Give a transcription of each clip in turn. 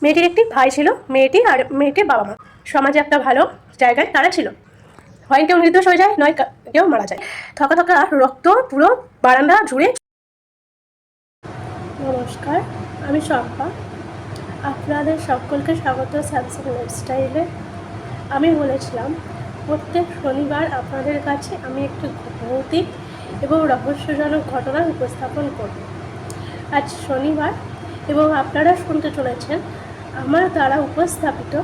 মেয়েটির একটি ভাই ছিল। মেয়েটি আর মেয়েটির বাবা মা সমাজে একটা ভালো জায়গায় তারা ছিল। হয় কেউ নির্দোষ হয়ে যায়, নয় কেউ মারা যায়। থকা থকা রক্ত পুরো বারান্দা জুড়ে। নমস্কার, আমি শম্পা। আপনাদের সকলকে স্বাগত স্যামসাং লাইফস্টাইলে। আমি বলেছিলাম প্রত্যেক শনিবার আপনাদের কাছে আমি একটি ভৌতিক এবং রহস্যজনক ঘটনা উপস্থাপন করব। আজ শনিবার এবং আপনারা শুনতে চলেছেন আমার দ্বারা উপস্থাপিত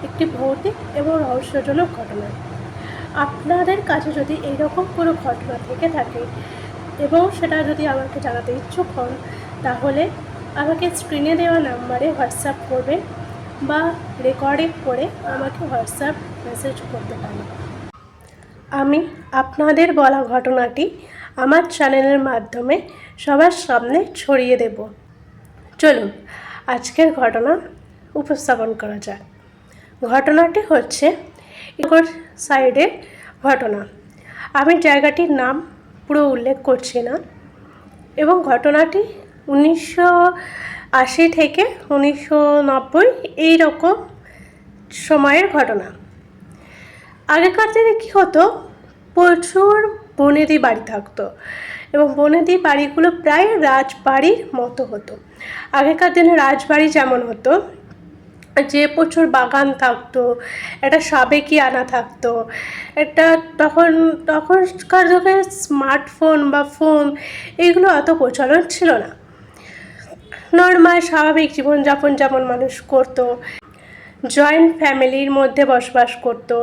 একটি ভৌতিক এবং রহস্যজনক ঘটনা। আপনাদের কাছে যদি এইরকম কোনো ঘটনা থেকে থাকে এবং সেটা যদি আমাকে জানাতে ইচ্ছুক হন, তাহলে আমাকে স্ক্রিনে দেওয়া নাম্বারে হোয়াটসঅ্যাপ করবেন বা রেকর্ডিং করে আমাকে হোয়াটসঅ্যাপ মেসেজ করতে পারেন। আমি আপনাদের বলা ঘটনাটি আমার চ্যানেলের মাধ্যমে সবার সামনে ছড়িয়ে দেব। চলুন আজকের ঘটনা উপস্থাপন করা যাক। ঘটনাটি হচ্ছে ইগোর সাইডের ঘটনা। আমি জায়গাটির নাম পুরো উল্লেখ করছি না এবং ঘটনাটি 1980 থেকে 1990 এইরকম সময়ের ঘটনা। আগেকার দিনে কী হতো, প্রচুর বনেদি বাড়ি থাকতো এবং বনেদি বাড়িগুলো প্রায় রাজবাড়ির মতো হতো। আগেকার দিনে রাজবাড়ি যেমন হতো যে প্রচুর বাগান থাকতো, একটা সাবেকিয়ানা থাকতো, একটা তখনকার যুগে স্মার্টফোন বা ফোন এইগুলো অত প্রচলন ছিল না। নর্মাল স্বাভাবিক জীবনযাপন যেমন মানুষ করতো, জয়েন্ট ফ্যামিলির মধ্যে বসবাস করতো।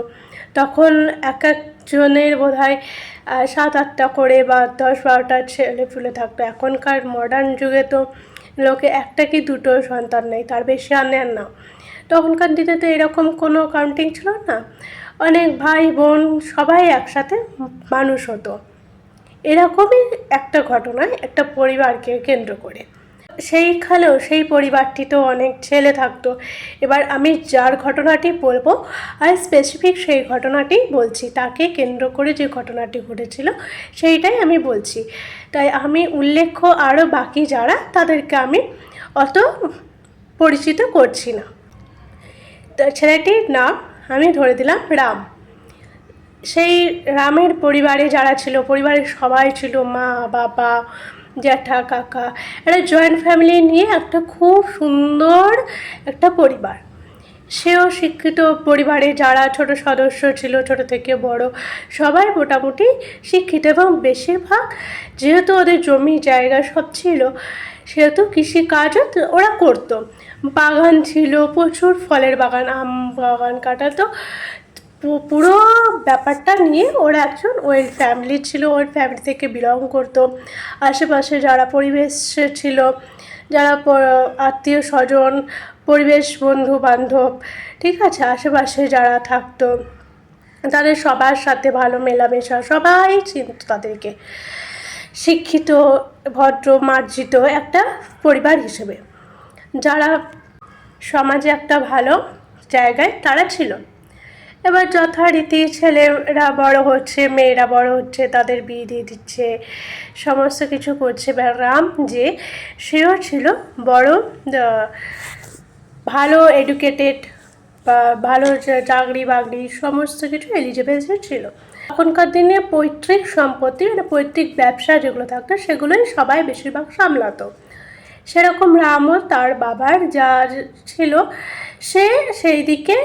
তখন এক একজনের বোধহয় 7-8টা করে বা 10-12টা ছেলেপুলে থাকতো। এখনকার মডার্ন যুগে তো লোকে একটা কি দুটো সন্তান নেই, তার বেশি আর নেন না। তখনকার দিনে তো এরকম কোনো কাউন্টিং ছিল না, অনেক ভাই বোন সবাই একসাথে মানুষ হতো। এরকমই একটা ঘটনায় একটা পরিবারকে কেন্দ্র করে সেইখানেও সেই পরিবারটিতেও অনেক ছেলে থাকতো। এবার আমি যার ঘটনাটি বলবো আর স্পেসিফিক সেই ঘটনাটি বলছি, তাকে কেন্দ্র করে যে ঘটনাটি ঘটেছিল সেইটাই আমি বলছি। তাই আমি উল্লেখ্য আরও বাকি যারা তাদেরকে আমি অত পরিচিত করছি না। ছেলেটির নাম আমি ধরে দিলাম রাম। সেই রামের পরিবারে যারা ছিল, পরিবারের সবাই ছিল মা বাবা জ্যাঠা কাকা, একটা জয়েন্ট ফ্যামিলি নিয়ে একটা খুব সুন্দর একটা পরিবার। সেও শিক্ষিত পরিবারে যারা ছোট সদস্য ছিল, ছোট থেকে বড় সবাই মোটামুটি শিক্ষিত এবং বেশিরভাগ যেহেতু ওদের জমি জায়গা সব ছিল সেহেতু কৃষিকাজও ওরা করতো। বাগান ছিল, প্রচুর ফলের বাগান, আম বাগান কাটাতো। পুরো ব্যাপারটা নিয়ে ওরা একজন ওয়েল ফ্যামিলি ছিল, ওই ফ্যামিলি থেকে বিলং করতো। আশেপাশে যারা পরিবেশ ছিল, যারা আত্মীয় স্বজন, পরিবেশ বন্ধু বান্ধব, ঠিক আছে, আশেপাশে যারা থাকতো তাদের সবার সাথে ভালো মেলামেশা, সবাই চিনত তাদেরকে। শিক্ষিত ভদ্র মার্জিত একটা পরিবার হিসেবে যারা সমাজে একটা ভালো জায়গায় তারা ছিল। এবার যথারীতি ছেলেরা বড় হচ্ছে, মেয়েরা বড় হচ্ছে, তাদের বিয়ে দিয়ে দিচ্ছে, সমস্ত কিছু করছে। এবার রাম যে সেও ছিল বড় ভালো এডুকেটেড বা ভালো চাকরি বাকরি সমস্ত কিছু এলিজিবল ছিল। তখনকার দিনে পৈতৃক সম্পত্তি মানে পৈতৃক ব্যবসা যেগুলো থাকতো সেগুলোই সবাই বেশিরভাগ সামলাতো। সেরকম রামও তার বাবার যা ছিল সে সেই দিকে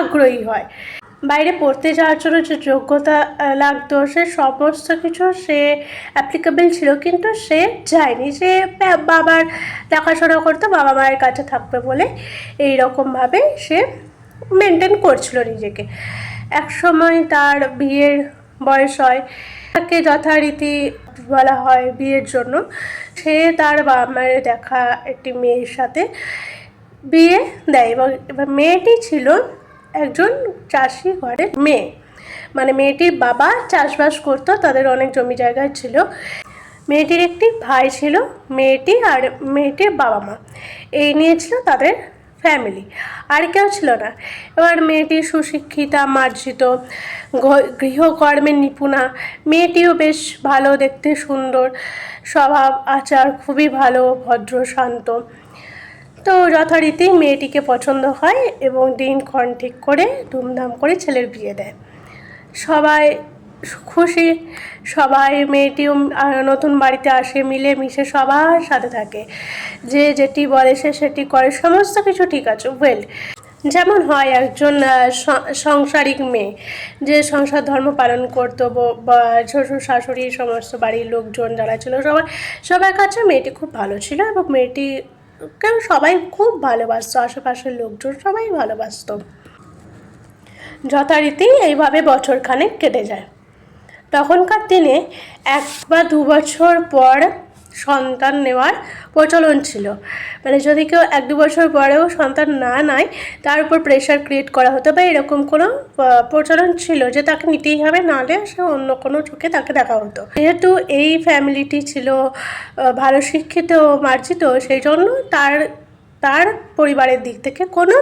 আগ্রহী হয়। বাইরে পড়তে যাওয়ার জন্য যে যোগ্যতা লাগতো সে সমস্ত কিছু সে অ্যাপ্লিকেবল ছিল, কিন্তু সে যায়নি। সে বাবার দেখাশোনা করতো, বাবা মায়ের কাছে থাকবে বলে এইরকমভাবে সে মেনটেন করছিল নিজেকে। এক সময় তার বিয়ের বয়স হয়, তাকে যথারীতি বলা হয় বিয়ের জন্য। সে তার বাবা মায়ের দেখা একটি মেয়ের সাথে বিয়ে দেয় এবং এবার মেয়েটি ছিল একজন চাষি ঘরের মেয়ে, মানে মেয়েটির বাবা চাষবাস করতো, তাদের অনেক জমি জায়গা ছিল। মেয়েটির একটি ভাই ছিল, মেয়েটি আর মেয়েটির বাবা মা এই নিয়ে ছিল তাদের ফ্যামিলি, আর কেউ ছিল না। এবার মেয়েটি সুশিক্ষিতা মার্জিত, গৃহকর্মের নিপুণা। মেয়েটিও বেশ ভালো দেখতে, সুন্দর স্বভাব আচার, খুবই ভালো, ভদ্র শান্ত। তো যথারীতি মেয়েটিকে পছন্দ হয় এবং দিনক্ষণ ঠিক করে ধুমধাম করে ছেলের বিয়ে দেয়। সবাই খুশি, সবাই মেয়েটিও নতুন বাড়িতে আসে, মিলেমিশে সবার সাথে থাকে, যে যেটি বলে সে সেটি করে, সমস্ত কিছু ঠিক আছে ওয়েল। যেমন হয় একজন সাংসারিক মেয়ে যে সংসার ধর্ম পালন করতো, বা শ্বশুর শাশুড়ি সমস্ত বাড়ির লোকজন যারা ছিল সবার কাছে মেয়েটি খুব ভালো ছিল এবং মেয়েটিকে সবাই খুব ভালোবাসতো, আশেপাশের লোকজন সবাই ভালোবাসতো। যথারীতি এইভাবে বছরখানেক কেটে যায়। তখনকার দিনে 1 বা 2 বছর পর সন্তান নেওয়ার প্রচলন ছিল, মানে যদি কেউ 1-2 বছর পরেও সন্তান না নেয় তার উপর প্রেশার ক্রিয়েট করা হতো, বা এরকম কোনো প্রচলন ছিল যে তাকে নিতেই হবে, নাহলে সে অন্য কোনো চোখে তাকে দেখা হতো। যেহেতু এই ফ্যামিলিটি ছিল ভালো শিক্ষিত মার্জিত, সেই জন্য তার পরিবারের দিক থেকে কোনো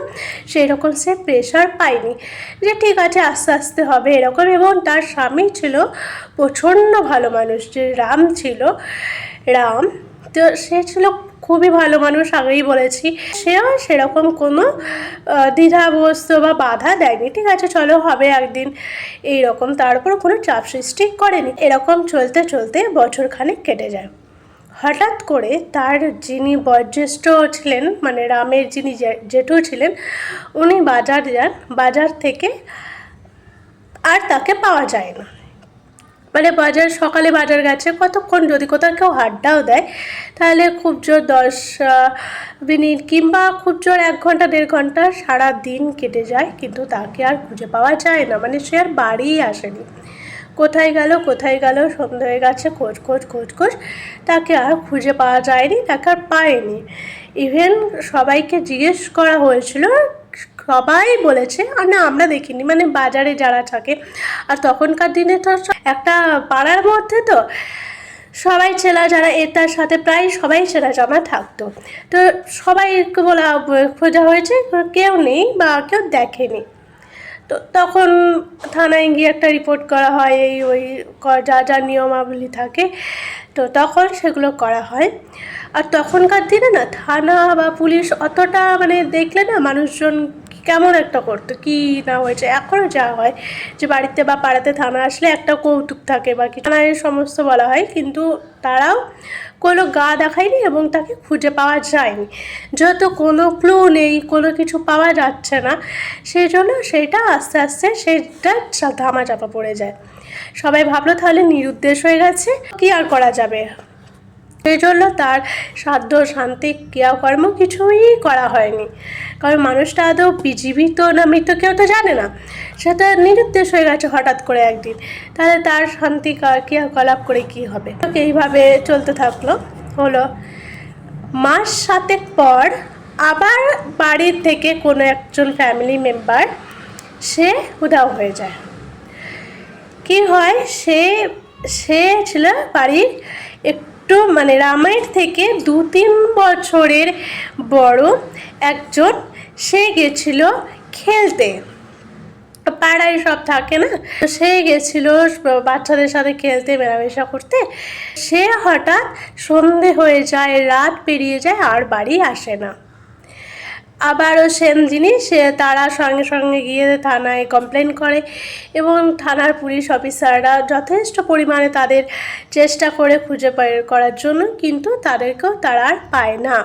সেই রকম সে প্রেশার পায়নি যে ঠিক আছে আস্তে আস্তে হবে এরকম। এবং তার স্বামী ছিল প্রচণ্ড ভালো মানুষ, যে রাম ছিল, রাম, তো সে ছিল খুবই ভালো মানুষ, আগেই বলেছি। সেও সেরকম কোনো দ্বিধাগ্রস্ত বা বাধা দেয়নি, ঠিক আছে চলো হবে একদিন এইরকম, তার উপর কোনো চাপ সৃষ্টি করেনি। এরকম চলতে চলতে বছরখানেক কেটে যায়। হঠাৎ করে তার যিনি বয়োজ্যেষ্ঠ ছিলেন, মানে রামের যিনি জেঠু ছিলেন, উনি বাজার যান, বাজার থেকে আর তাকে পাওয়া যায় না। মানে সকালে বাজার গেছে, কতক্ষণ যদি কোথাও কেউ আড্ডাও দেয় তাহলে খুব জোর 10 মিনিট কিংবা খুব জোর 1 ঘন্টা 1.5 ঘন্টা সারা দিন কেটে যায়, কিন্তু তাকে আর খুঁজে পাওয়া যায় না। মানে সে আর বাড়িই আসেনি। কোথায় গেল সন্ধ্যা হয়ে গেছে, খোঁজ তাকে আর খুঁজে পাওয়া যায়নি, তাকে আর পায়নি। ইভেন সবাইকে জিজ্ঞেস করা হয়েছিল, সবাই বলেছে আর না আমরা দেখিনি, মানে বাজারে যারা থাকে। আর তখনকার দিনে তো একটা পাড়ার মধ্যে তো সবাই ছেলা যারা তার সাথে প্রায় সবাই ছেলা জামা থাকতো, তো সবাইকে খোঁজা হয়েছে, কেউ নেই বা কেউ দেখেনি। তো তখন থানায় গিয়ে একটা রিপোর্ট করা হয়, ওই যা নিয়মাবলী থাকে, তো তখন সেগুলো করা হয়। আর তখনকার দিনে না থানা বা পুলিশ অতটা মানে দেখলে না মানুষজন কেমন একটা করতো, কি না হয়েছে। এখনও যা হয় যে বাড়িতে বা পাড়াতে থানা আসলে একটা কৌতুক থাকে বা কি, থানায় সমস্ত বলা হয়, কিন্তু তারাও কোনো গা দেখায়নি এবং তাকে খুঁজে পাওয়া যায়নি। যেহেতু কোনো ক্লু নেই, কোনো কিছু পাওয়া যাচ্ছে না, সেই জন্য সেটা আস্তে আস্তে সেটা ধামাচাপা পড়ে যায়। সবাই ভাবলো তাহলে নিরুদ্দেশ হয়ে গেছে, কি আর করা যাবে। সেই জন্য তার শ্রাদ্ধ শান্তি ক্রিয়াকর্ম কিছুই করা হয়নি, কারণ মানুষটা আদৌ জীবিত না মৃত কেউ তো জানে না, সেটা নিরুদ্দেশ হয়ে গেছে হঠাৎ করে একদিন, তাহলে তার শান্তি ক্রিয়াকলাপ করে কি হবে। এইভাবে চলতে থাকলো। হলো 7 মাস পর আবার বাড়ির থেকে কোনো একজন ফ্যামিলি মেম্বার সে উধাও হয়ে যায়। কি হয়, সে ছিল বাড়ির একটু মানে রামের থেকে 2-3 বছরের বড় একজন। সে গেছিল খেলতে, পাড়ায় সব থাকে না, সে গেছিল বাচ্চাদের সাথে খেলতে, মেলামেশা করতে। সে হঠাৎ সন্ধে হয়ে যায়, রাত পেরিয়ে যায়, আর বাড়ি আসে না। আবারও সেম জিনিস, তারা সঙ্গে সঙ্গে গিয়ে থানায় কমপ্লেন করে এবং থানার পুলিশ অফিসাররা যথেষ্ট পরিমাণে তাদের চেষ্টা করে খুঁজে বের করার জন্য, কিন্তু তাদেরকেও তারা আর পায় না।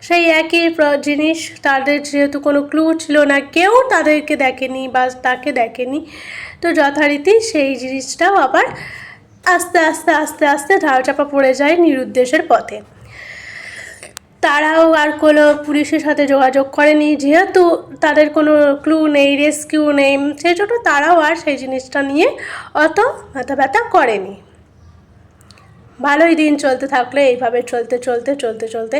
সেই একই জিনিস, তাদের যেহেতু কোনো ক্লু ছিল না, কেউ তাদেরকে দেখেনি বা তাকে দেখেনি, তো যথারীতি সেই জিনিসটাও আবার আস্তে আস্তে আস্তে আস্তে ধারাচাপা পড়ে যায় নিরুদ্দেশের পথে। তারাও আর কোনো পুলিশের সাথে যোগাযোগ করেনি, যেহেতু তাদের কোনো ক্লু নেই, রেস্কিউ নেই, সেই জন্য তারাও আর সেই জিনিসটা নিয়ে অত মাথা ব্যথা করেনি। ভালোই দিন চলতে থাকলে, এইভাবে চলতে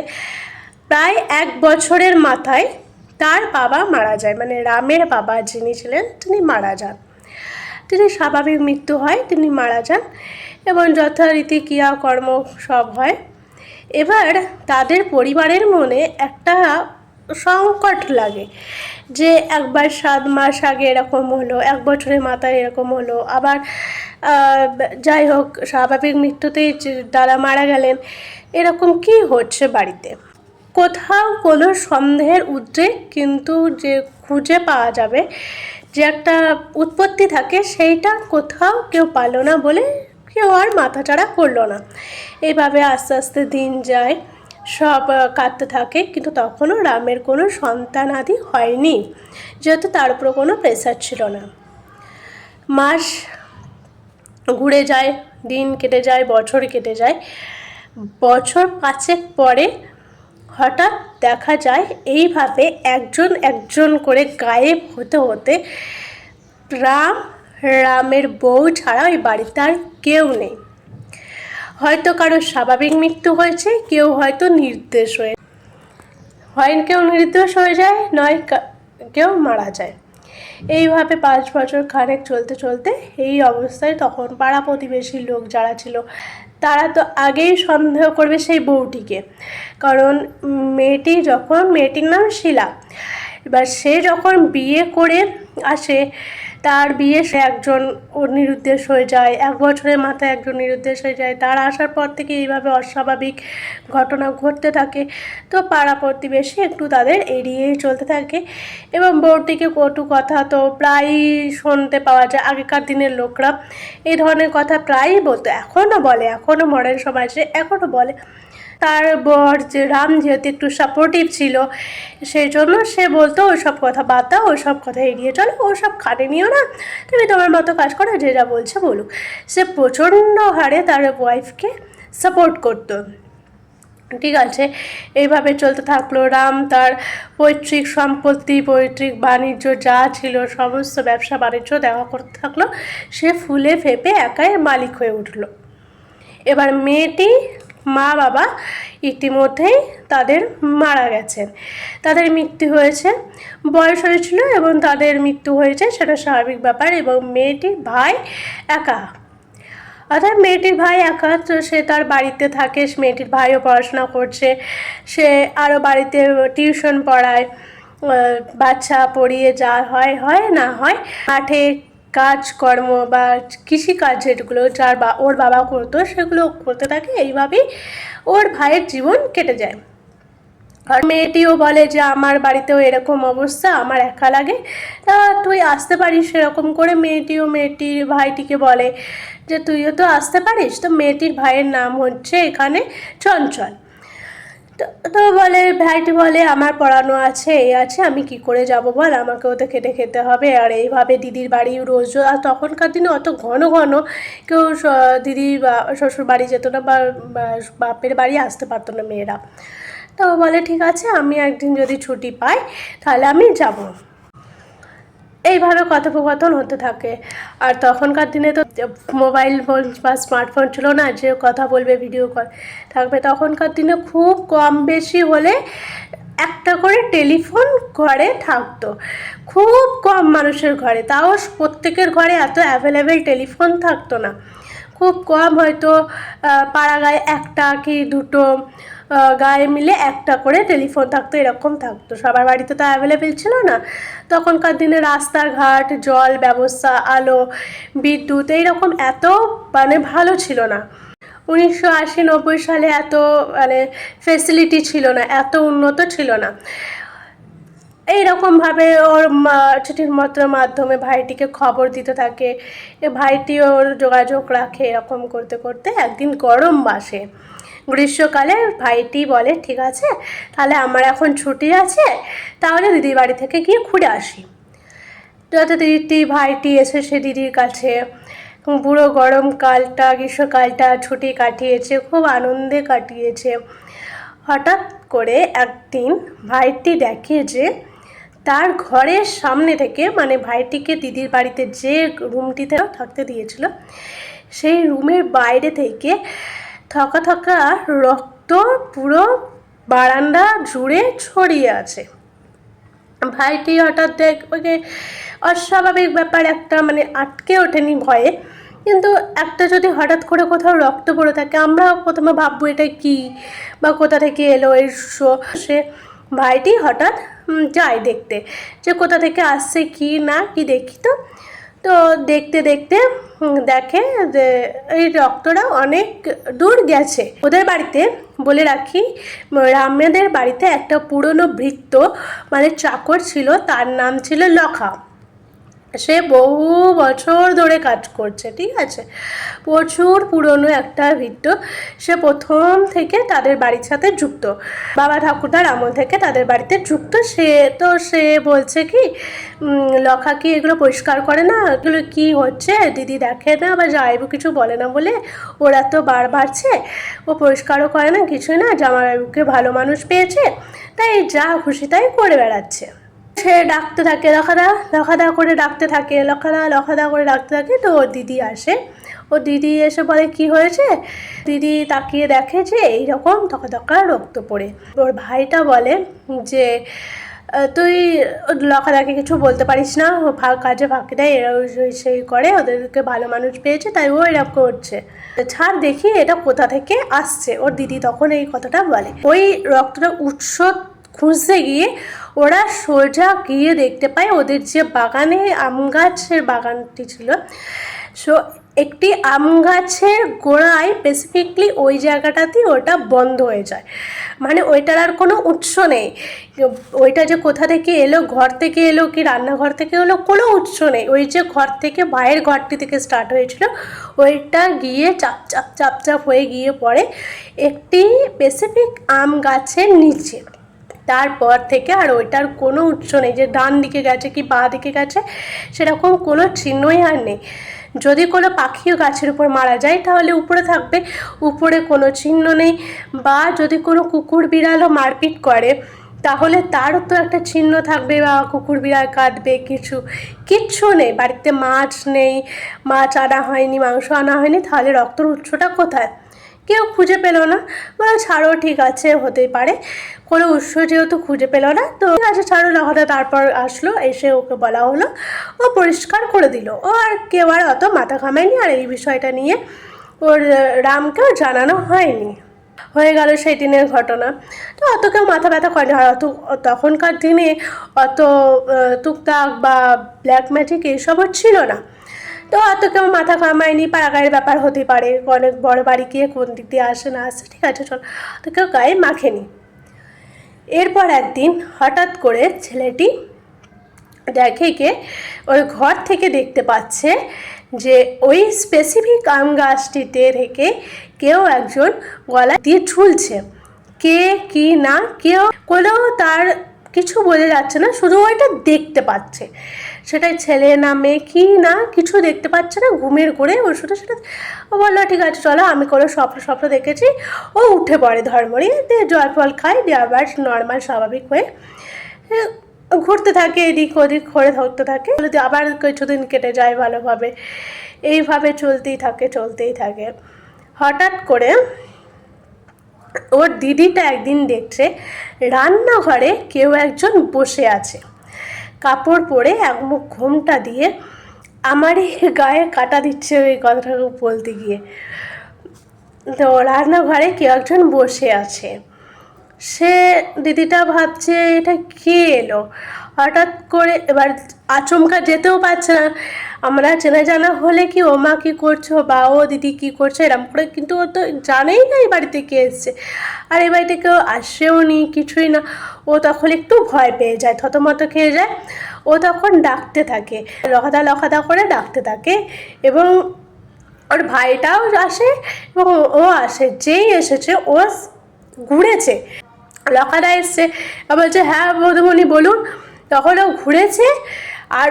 প্রায় 1 বছরের মাথায় তার বাবা মারা যায়, মানে রামের বাবা যিনি ছিলেন তিনি মারা যান। তিনি স্বাভাবিক মৃত্যু হয়, তিনি মারা যান এবং যথারীতি ক্রিয়াকর্ম সব হয়। এবার তাদের পরিবারের মনে একটা সংকট লাগে যে একবার 7 মাস আগে এরকম হলো, 1 বছরের মাথায় এরকম হলো, আবার যাই হোক স্বাভাবিক মৃত্যুতেই তারা মারা গেলেন, এরকম কি হচ্ছে বাড়িতে। কোথাও কোনো সন্দেহের উদ্রেক কিন্তু যে খুঁজে পাওয়া যাবে, যে একটা উৎপত্তি থাকে, সেইটা কোথাও কেউ পারল না বলে কেউ আর মাথাচাড়া করলো না। এইভাবে আস্তে আস্তে দিন যায়, সব কাটতে থাকে, কিন্তু তখনও রামের কোনো সন্তানাদি হয়নি, যেহেতু তার উপর কোনো প্রেসার ছিল না। মাস ঘুরে যায়, দিন কেটে যায়, বছর কেটে যায়। বছর 5 পরে হঠাৎ দেখা যায় এইভাবে একজন একজন করে গায়েব হতে হতে রামের বউ ছাড়া ওই বাড়িতে আর কেউ নেই। হয়তো কারো স্বাভাবিক মৃত্যু হয়েছে, কেউ হয়তো নির্দোষ কেউ নির্দোষ হয়ে যায়, নয় কেউ মারা যায়। এইভাবে 5 বছর খানেক চলতে চলতে এই অবস্থায় তখন পাড়া প্রতিবেশীর লোক যারা ছিল তারা তো আগেই সন্দেহ করবে সেই বউটিকে, কারণ মেয়েটির নাম শিলা। এবার সে যখন বিয়ে করে আসে, তার বিয়ে সে একজন নিরুদ্দেশ হয়ে যায়, 1 বছরের মাথায় একজন নিরুদ্দেশ হয়ে যায়। তার আসার পর থেকে এইভাবে অস্বাভাবিক ঘটনা ঘটতে থাকে। তো পাড়া প্রতিবেশী একটু তাদের এড়িয়েই চলতে থাকে, এবং বউটিকে কটু কথা তো প্রায়ই শুনতে পাওয়া যায়। আগেকার দিনের লোকরা এই ধরনের কথা প্রায়ই বলতো, এখনও বলে, এখনও মডার্ন সমাজে এখনও বলে। তার বর যে রাম যেহেতু একটু সাপোর্টিভ ছিল, সেই জন্য সে বলতো ওসব কথা বাদ দাও, ওসব কথা এড়িয়ে চলো, ওসব খাটে নিও না, তুমি তোমার মতো কাজ করো, যে যা বলছে বলুক। সে প্রচণ্ড হারে তার ওয়াইফকে সাপোর্ট করতো। ঠিক আছে, এইভাবে চলতে থাকলো। রাম তার পৈতৃক সম্পত্তি, পৈতৃক বাণিজ্য যা ছিল সমস্ত ব্যবসা বাণিজ্য দেখা করতে থাকলো। সে ফুলে ফেপে একাই মালিক হয়ে উঠল। এবার মেয়েটি মা বাবা ইতিমধ্যেই তাদের মারা গেছেন, তাদের মৃত্যু হয়েছে, বয়স হয়েছিল এবং তাদের মৃত্যু হয়েছে, সেটা স্বাভাবিক ব্যাপার। এবং মেয়েটির ভাই একা, অর্থাৎ মেয়েটির ভাই একা, তো সে তার বাড়িতে থাকে। মেয়েটির ভাইও পড়াশোনা করছে, সে আরও বাড়িতে টিউশন পড়ায়, বাচ্চা পড়িয়ে যা হয় হয়, না হয় মাঠে কাজকর্ম বা কৃষিকাজ যেগুলো ওর বাবা করতো সেগুলো করতে থাকে। এইভাবেই ওর ভাইয়ের জীবন কেটে যায়। আর মেয়েটিও বলে যে আমার বাড়িতেও এরকম অবস্থা, আমার একা লাগে, তা তুই আসতে পারিস। সেরকম করে মেয়েটির ভাইটিকে বলে যে তুইও তো আসতে পারিস। তো মেয়েটির ভাইয়ের নাম হচ্ছে এখানে চঞ্চল। তো বলে, ভাইটি বলে আমার পড়ানো আছে, এই আছে, আমি কি করে যাব বল, আমাকেও তো খেটে খেতে হবে। আর এইভাবে দিদির বাড়ি রোজ, আর তখনকার দিনে অত ঘন ঘন কেউ দিদি বা শ্বশুর বাড়ি যেত না, বা বাপের বাড়ি আসতে পারতো না মেয়েরা। তো বলে ঠিক আছে, আমি একদিন যদি ছুটি পাই তাহলে আমি যাব। এইভাবে কথোপকথন হতে থাকে। আর তখনকার দিনে তো মোবাইল ফোন বা স্মার্টফোন ছিল না যে কথা বলবে, ভিডিও কল থাকবে। তখনকার দিনে খুব কম বেশি হলে একটা করে টেলিফোন ঘরে থাকতো, খুব কম মানুষের ঘরে, তাও প্রত্যেকের ঘরে এত অ্যাভেলেবেল টেলিফোন থাকতো না, খুব কম, হয়তো পাড়া গায়ে একটা কি দুটো গায়ে মিলে একটা করে টেলিফোন থাকতো, এরকম থাকতো। সবার বাড়িতে তো অ্যাভেলেবেল ছিল না। তখনকার দিনে রাস্তাঘাট, জল ব্যবস্থা, আলো, বিদ্যুৎ এইরকম এত ভালো ছিল না। 1980-90 সালে এত ফেসিলিটি ছিল না, এত উন্নত ছিল না। এইরকমভাবে ওর চিঠির মাধ্যমে ভাইটিকে খবর দিতে থাকে, ভাইটি ওর যোগাযোগ রাখে। এরকম করতে করতে একদিন গরম মাসে, গ্রীষ্মকালে, ভাইটি বলে ঠিক আছে, তাহলে আমার এখন ছুটি আছে, তাহলে দিদির বাড়ি থেকে গিয়ে ঘুরে আসি। যত ভাইটি এসে দিদির কাছে পুরো গরমকালটা, গ্রীষ্মকালটা ছুটি কাটিয়েছে, খুব আনন্দে কাটিয়েছে। হঠাৎ করে একদিন ভাইটি দেখে যে তার ঘরের সামনে থেকে, ভাইটিকে দিদির বাড়িতে যে রুমটিতে থাকতে দিয়েছিল, সেই রুমের বাইরে থেকে থকা থকা রক্ত পুরো বারান্দা জুড়ে ছড়িয়ে আছে। ভাইটি হঠাৎ দেখে, অস্বাভাবিক ব্যাপার একটা, আটকে ওঠেনি ভয়ে, কিন্তু একটা যদি হঠাৎ করে কোথাও রক্ত পড়ে থাকে, আমরা প্রথমে ভাববো এটা কি বা কোথা থেকে এলো এই সে ভাইটি হঠাৎ যায় দেখতে যে কোথা থেকে আসছে কি না, কি দেখি। তো তো দেখতে দেখতে দেখে যে এই রক্তটা অনেক দূর গেছে ওদের বাড়িতে। বলে রাখি, রামেদের বাড়িতে একটা পুরনো ভৃত্য মানে চাকর ছিল, তার নাম ছিল লখা। সে বহু বছর ধরে কাজ করছে, ঠিক আছে, প্রচুর পুরনো একটা ভৃত্য। সে প্রথম থেকে তাদের বাড়ির সাথে যুক্ত, বাবা ঠাকুরদার আমল থেকে তাদের বাড়িতে যুক্ত। সে বলছে কি লখা কি এগুলো পরিষ্কার করে না, এগুলো কি হচ্ছে দিদি দেখে না বা জামাইবাবু কিছু বলে না বলে ওরা তো বার বাড়ছে, ও পরিষ্কারও করে না কিছুই না, জামাইবাবুকে ভালো মানুষ পেয়েছে তাই যা খুশি তাই করে বেড়াচ্ছে। সে ডাকতে থাকে লখাদা করে ডাকতে থাকে, লখাদা করে ডাকতে থাকে। তো ওর দিদি আসে, ওর দিদি এসে বলে কি হয়েছে। দিদি তাকিয়ে দেখে যে এইরকম ধকা রক্ত পড়ে। ওর ভাইটা বলে যে তুই লখাদাকে কিছু বলতে পারিস না, ও কাজে ফাঁকি দেয়, এরা সেই করে, ওদেরকে ভালো মানুষ পেয়েছে তাই ও এরকম করছে, ছাড় দেখি এটা কোথা থেকে আসছে। ওর দিদি তখন এই কথাটা বলে। ওই রক্তটা উৎস খুঁজতে গিয়ে ওরা সোজা গিয়ে দেখতে পায় ওদের যে বাগানে আম গাছের বাগানটি ছিল, সো একটি আম গাছের গোড়ায় স্পেসিফিকলি ওই জায়গাটাতেই ওটা বন্ধ হয়ে যায়, মানে ওইটার আর কোনো উৎস নেই। ওইটা যে কোথা থেকে এলো, ঘর থেকে এলো কি রান্নাঘর থেকে এলো, কোনো উৎস নেই। ওই যে ঘর থেকে বাইরের ঘরটি থেকে স্টার্ট হয়েছিল ওইটা গিয়ে চাপ হয়ে গিয়ে পড়ে একটি স্পেসিফিক আম গাছের নিচে। তারপর থেকে আর ওইটার কোনো উৎস নেই, যে ডান দিকে গেছে কি বাঁ দিকে গেছে সেরকম কোনো চিহ্নই আর নেই। যদি কোনো পাখিও গাছের উপর মারা যায় তাহলে উপরে থাকবে, উপরে কোনো চিহ্ন নেই। বা যদি কোনো কুকুর বিড়ালও মারপিট করে তাহলে তারও তো একটা চিহ্ন থাকবে, বা কুকুর বিড়াল কাটবে, কিচ্ছু নেই। বাড়িতে মাছ নেই, মাছ আনা হয়নি, মাংস আনা হয়নি, তাহলে রক্তর উৎসটা কোথায়? কেউ খুঁজে পেল না। বলো ছাড়ো, ঠিক আছে হতেই পারে, কোনো উৎস যেহেতু খুঁজে পেল না তো ঠিক আছে ছাড়ো। লখাদা তারপর আসলো, এসে ওকে বলা হলো, ও পরিষ্কার করে দিল। ও আর কেউ আর অত মাথা ঘামায়নি, আর এই বিষয়টা নিয়ে ওর রামকেও জানানো হয়নি। হয়ে গেল সেই দিনের ঘটনা। তো অত কেউ মাথা ব্যথা করেনি, আর তখনকার দিনে অত টুকটাক বা ব্ল্যাক ম্যাজিক এইসবও ছিল না, তো অত কেউ মাথা ঘামায়নি। পাড়াগাঁয়ের ব্যাপার হতে পারে, অনেক বড় বাড়ি গিয়ে কোন দিক দিয়ে আসে না আসে, ঠিক আছে চল, তো কেউ গায়ে মাখেনি। এরপর একদিন হঠাৎ করে ছেলেটি দেখে গিয়ে ওই ঘর থেকে দেখতে পাচ্ছে যে ওই স্পেসিফিক আম গাছটিতে থেকে কেউ একজন গলা দিয়ে ঝুলছে। কে কি না কেউ কোনো তার কিছু বোঝা যাচ্ছে না, শুধু ওইটা দেখতে পাচ্ছে। সেটাই ছেলে না মেয়ে কি না কিছু দেখতে পাচ্ছে না, ঘুমের ঘোরে ওর শুধু সেটা। ও বললো ঠিক আছে চলো, আমি কোনো স্বপ্ন দেখেছি। ও উঠে পড়ে ধর্মড়িয়ে, দিয়ে জল ফল খায়, দিয়ে আবার নর্মাল স্বাভাবিক হয়ে ঘুরতে থাকে, এদিক ওদিক ঘরে ধরতে থাকে। আবার কিছুদিন কেটে যায় ভালোভাবে, এইভাবে চলতেই থাকে। হঠাৎ করে ওর দিদিটা একদিন দেখছে রান্নাঘরে কেউ একজন বসে আছে, কাপড় পরে এক মুখ ঘোমটা দিয়ে। আমারই গায়ে কাটা দিচ্ছে ওই কথাটা বলতে গিয়ে। তো রান্নাঘরে কেউ একজন বসে আছে, সে দিদিটা ভাবছে এটা কে এলো হঠাৎ করে। এবার আচমকা যেতেও পারছে না, আমরা চেনা জানা হলে কি ও মা কী করছো বা ও দিদি কী করছে এরম করে, কিন্তু ও তো জানেই না এই বাড়িতে কে এসছে, আর এই বাড়িতে কেউ আসেও নি কিছুই না। ও তখন একটু ভয় পেয়ে যায়, থতমত খেয়ে যায়। ও তখন ডাকতে থাকে, লখাদা করে ডাকতে থাকে, এবং ওর ভাইটাও আসে এবং ও আসে। যেই এসেছে ও ঘুরেছে, লখাদা এসছে, বলছে হ্যাঁ বৌদিমণি বলুন। তখন ও ঘুরেছে আর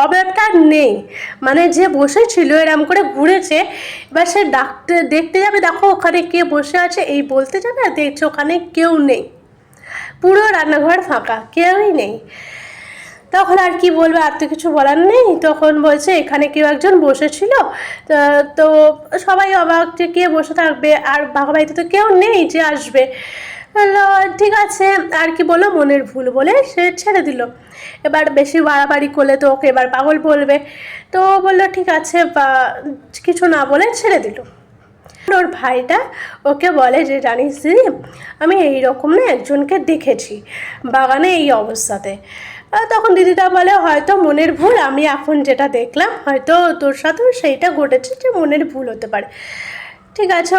অভাবটা নেই, মানে যে বসেছিল এরম করে ঘুরেছে। এবার সে দেখতে যাবে, দেখো ওখানে কে বসে আছে, এই বলতে যাবে আর দেখছে ওখানে কেউ নেই, পুরো রান্নাঘর ফাঁকা, কেউই নেই। তখন আর কি বলবে, আর তো কিছু বলার নেই। তখন বলছে এখানে কেউ একজন বসেছিল। তো সবাই অবাক যে কে বসে থাকবে, আর বাড়িতে তো কেউ নেই যে আসবে। ঠিক আছে আর কি বললো, মনের ভুল বলে সে ছেড়ে দিল। এবার বেশি বাড়াবাড়ি করলে তো ওকে এবার পাগল বলবে, তো বললো ঠিক আছে, বা কিছু না বলে ছেড়ে দিল। ওর ভাইটা ওকে বলে যে জানিস দিদি, আমি এইরকম না একজনকে দেখেছি বাগানে এই অবস্থাতে। তখন দিদিটা বলে হয়তো মনের ভুল, আমি এখন যেটা দেখলাম হয়তো তোর সাথেও সেইটা ঘটেছে, যে মনের ভুল হতে পারে। ঠিক আছে,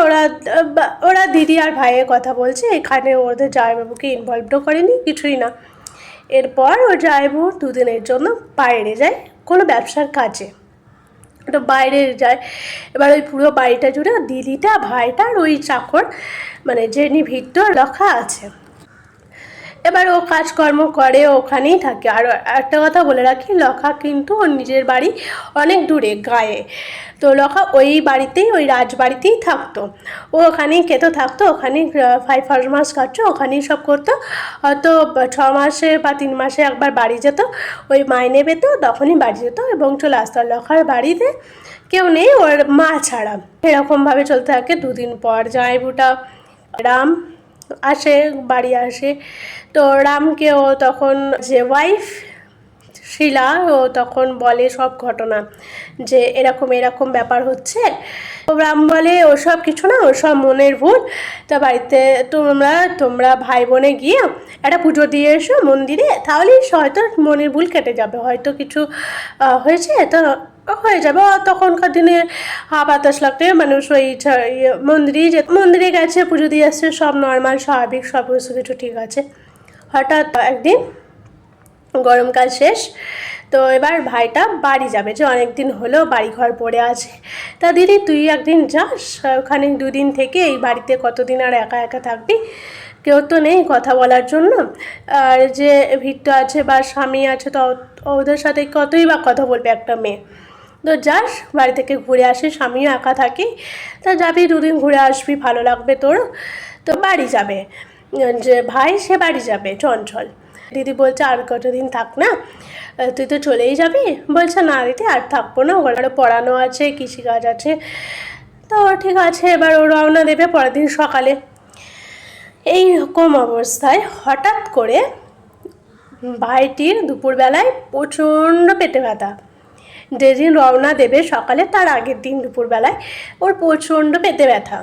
ওরা দিদি আর ভাইয়ের কথা বলছে, এখানে ওদের জামাইবাবুকে ইনভলভও করেনি, কিছুই না। এরপর ও জামাইবাবু দুদিনের জন্য বাইরে যায় কোনো ব্যবসার কাজে, তো বাইরে যায়। এবার ওই পুরো বাড়িটা জুড়ে দিদিটা, ভাইটা আর ওই চাকর মানে যে নিভৃত রাখা আছে। এবার ও কাজকর্ম করে, ওখানেই থাকে। আর একটা কথা বলে রাখি, লখা কিন্তু ওর নিজের বাড়ি অনেক দূরে গায়ে। তো লখা ওই বাড়িতেই, ওই রাজবাড়িতেই থাকতো। ও ওখানেই খেতে থাকতো, ওখানেই 5 মাস কাটতো, ওখানেই সব করতো। হয়তো 6 মাসে বা 3 মাসে একবার বাড়ি যেত, ওই মাইনে পেত, তখনই বাড়ি যেত এবং চলে আসতো। লখার বাড়িতে কেউ নেই ওর মা ছাড়া। এরকমভাবে চলতে থাকে। 2 দিন পর জামাইবাবুটা রাম আসে, বাড়ি আসে। তো রামকে ও তখন যে ওয়াইফ শিলা, ও তখন বলে সব ঘটনা, যে এরকম এরকম ব্যাপার হচ্ছে। তো রাম বলে ওসব কিছু না, ওসব মনের ভুল। তা বাড়িতে তোমরা ভাই বোনে গিয়ে একটা পুজো দিয়ে এসো মন্দিরে, তাহলেই হয়তো মনের ভুল কেটে যাবে, হয়তো কিছু হয়েছে তো হয়ে যাবে। তখনকার দিনে বাতাস লাগতে মানুষ ওই মন্দিরে গেছে, পুজো দিয়ে আসছে, সব নর্মাল স্বাভাবিক, সব কিছু ঠিক আছে। হঠাৎ একদিন গরমকাল শেষ, তো এবার ভাইটা বাড়ি যাবে, যে অনেক দিন হলো বাড়িঘর পড়ে আছে। তা দিদি তুই একদিন যাস ওখানে, 2 দিন থেকে এই বাড়িতে কতদিন আর একা একা থাকবি, কেউ তো নেই কথা বলার জন্য, আর যে ভিট্টু আছে বা স্বামী আছে, তো ওদের সাথে কতই বা কথা বলবে একটা মেয়ে। তো যাস, বাড়ি থেকে ঘুরে আসিস, স্বামীও একা থাকি, তা যাবি 2 দিন ঘুরে আসবি, ভালো লাগবে তোর। তো বাড়ি যাবে, যে ভাই সে বাড়ি যাবে চঞ্চল। দিদি বলছে আর কতদিন থাক না, তুই তো চলেই যাবি। বলছে না দিদি আর থাকবো না, ওখানে পড়ানো আছে, কৃষিকাজ আছে। তো ঠিক আছে, এবার ও রওনা দেবে পরের দিন সকালে। এই রকম অবস্থায় হঠাৎ করে ভাইটির দুপুরবেলায় প্রচণ্ড পেটে ব্যথা। যেদিন রওনা দেবে সকালে, তার আগের দিন দুপুরবেলায় ওর প্রচণ্ড পেটে ব্যথা,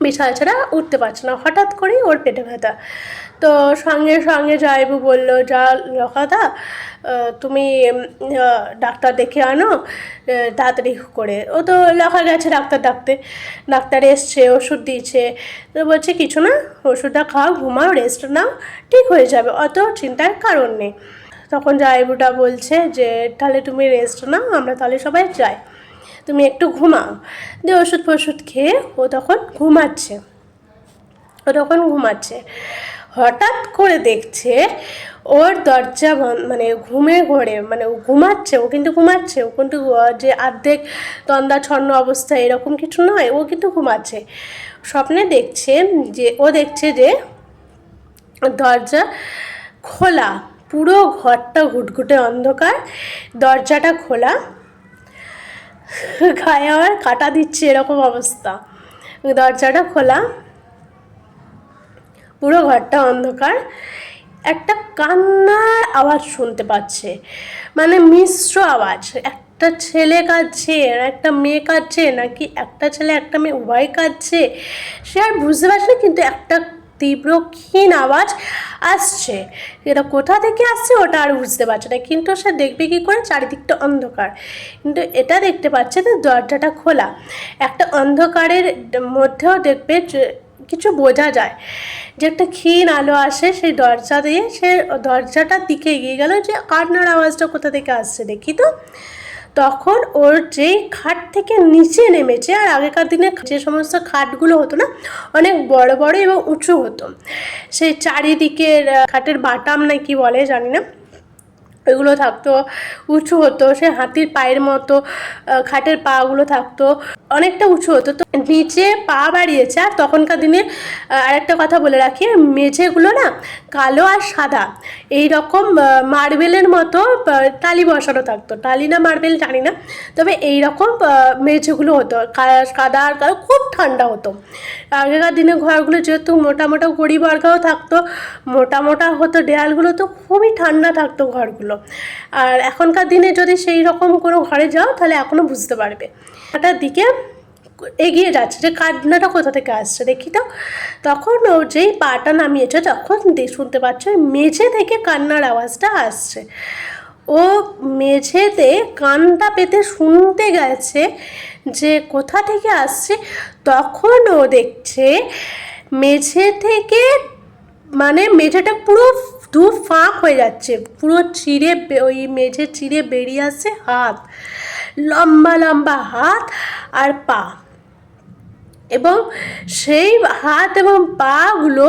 বিছানা ছাড়া উঠতে পারছে না, হঠাৎ করেই ওর পেটে ব্যথা। তো সঙ্গে সঙ্গে জামাইবাবু বললো, যা লখাদা তুমি ডাক্তার দেখে আনো তাড়াতাড়ি করে। ও তো লখা গেছে ডাক্তার এসছে, ওষুধ দিয়েছে। তো বলছে কিছু না, ওষুধটা খাও, ঘুমাও, রেস্ট নাও, ঠিক হয়ে যাবে, অত চিন্তার কারণ নেই। তখন জামাইবাবুটা বলছে যে তাহলে তুমি রেস্ট নাও, আমরা তাহলে সবাই যাই, তুমি একটু ঘুমাও। দিয়ে ওষুধ খেয়ে ও তখন ঘুমাচ্ছে। হঠাৎ করে দেখছে ওর দরজা মানে ঘুমে ঘোরে, মানে ও ঘুমাচ্ছে, ও কিন্তু যে অর্ধেক তন্দাছন্ন অবস্থা এরকম কিছু নয়, ও কিন্তু ঘুমাচ্ছে। স্বপ্নে দেখছে যে দরজা খোলা, পুরো ঘরটা ঘুটঘুটে অন্ধকার, দরজাটা খোলা, গায়ে আমার কাটা দিচ্ছে এরকম অবস্থা। দরজাটা খোলা, পুরো ঘরটা অন্ধকার, একটা কান্নার আওয়াজ শুনতে পাচ্ছে, মানে মিশ্র আওয়াজ। একটা ছেলে কাঁদছে, একটা মেয়ে কাঁদছে, নাকি একটা ছেলে একটা মেয়ে উভয় কাঁদছে সে আর বুঝতে পারছে না, কিন্তু একটা তীব্র ক্ষীণ আওয়াজ আসছে। এটা কোথা থেকে আসছে ওটা আর বুঝতে পারছে না, কিন্তু সে দেখবে কী করে, চারিদিকটা অন্ধকার, কিন্তু এটা দেখতে পাচ্ছে যে দরজাটা খোলা। একটা অন্ধকারের মধ্যেও দেখবে কিছু বোঝা যায়, যে একটা ক্ষীণ আলো আসে সেই দরজা দিয়ে, সে দরজাটার দিকে এগিয়ে গেল, যে কান্নার আওয়াজটা কোথা থেকে আসছে দেখি। তো তখন ওর যেই খাট থেকে নিচে নেমেছে, আর আগেকার দিনে যে সমস্ত খাটগুলো হতো না, অনেক বড় বড় এবং উঁচু হতো, সেই চারিদিকের খাটের বাটাম না কি বলে জানি না, ওইগুলো থাকতো, উঁচু হতো, সে হাতির পায়ের মতো খাটের পাগুলো থাকতো, অনেকটা উঁচু হতো। তো নিচে পা বাড়িয়েছে। আর তখনকার দিনে আরেকটা কথা বলে রাখি, মেঝেগুলো না কালো আর সাদা, এই রকম মার্বেলের মতো টালি বসানো থাকতো, টালি না মার্বেল জানি না, তবে এই রকম মেঝেগুলো হতো, কাদা আর কালো, খুব ঠান্ডা হতো। আগেকার দিনে ঘরগুলো যেহেতু মোটা মোটা গড়ি বর্গাও থাকতো, মোটা হতো দেয়ালগুলো, তো খুবই ঠান্ডা থাকতো ঘরগুলো। আর এখনকার দিনে যদি সেই রকম কোনো ঘরে যাও তাহলে এখনও বুঝতে পারবে। ওটার দিকে এগিয়ে যাচ্ছে যে কান্নাটা কোথা থেকে আসছে দেখি তো। তখন ও যেই পাটা নামিয়েছে তখন শুনতে পাচ্ছে মেঝে থেকে কান্নার আওয়াজটা আসছে। ও মেঝেতে কানটা পেতে শুনতে গেছে যে কোথা থেকে আসছে। তখন ও দেখছে মেঝে থেকে, মানে মেঝেটা পুরো দু ফাঁক হয়ে যাচ্ছে, পুরো চিরে ওই মেঝে চিরে বেরিয়ে আসছে হাত, লম্বা লম্বা হাত আর পা, এবং সেই হাত এবং পাগুলো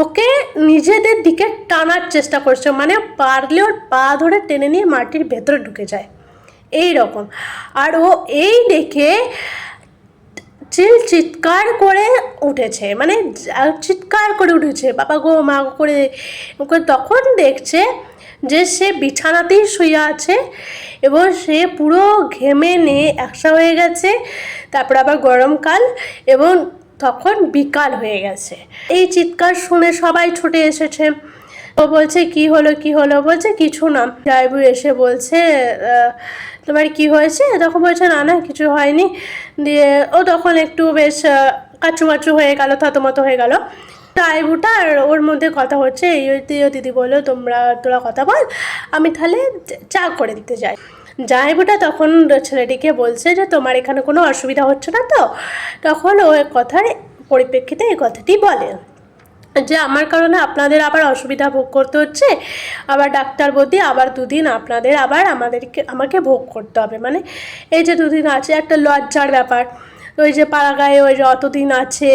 ওকে নিজেদের দিকে টানার চেষ্টা করছে, মানে পারলে ওর পা ধরে টেনে নিয়ে মাটির ভেতরে ঢুকে যায় এই রকম। আর ও এই দেখে চিৎকার করে উঠেছে, মানে চিৎকার করে উঠেছে বাবা গো মা করে। তখন দেখছে যে সে বিছানাতেই শুয়ে আছে এবং সে পুরো ঘেমে নিয়ে একসা হয়ে গেছে। তারপর আবার গরমকাল এবং তখন বিকাল হয়ে গেছে। এই চিৎকার শুনে সবাই ছুটে এসেছে। ও বলছে কি হলো কি হলো, বলছে কিছু না। জায়বু এসে বলছে তোমার কি হয়েছে? তখন বলছে না না কিছু হয়নি। দিয়ে ও তখন একটু বেশ কাচুমাচু হয়ে গেল, থতমত হয়ে গেল। জায়বুটা আর ওর মধ্যে কথা হচ্ছে, এই দিদি বললো তোরা কথা বল, আমি তাহলে চা করে দিতে যাই। জায়বুটা তখন ছেলেটিকে বলছে যে তোমার এখানে কোনো অসুবিধা হচ্ছে না তো? তখন ও কথার পরিপ্রেক্ষিতে এই কথাটি বলে যে আমার কারণে আপনাদের আবার অসুবিধা ভোগ করতে হচ্ছে, আবার ডাক্তার বৌদি আবার দুদিন আপনাদের আবার আমাকে ভোগ করতে হবে, মানে এই যে দুদিন আছে একটা লজ্জার ব্যাপার। ওই যে পাড়াগাঁয়ে ওই যে অতদিন আছে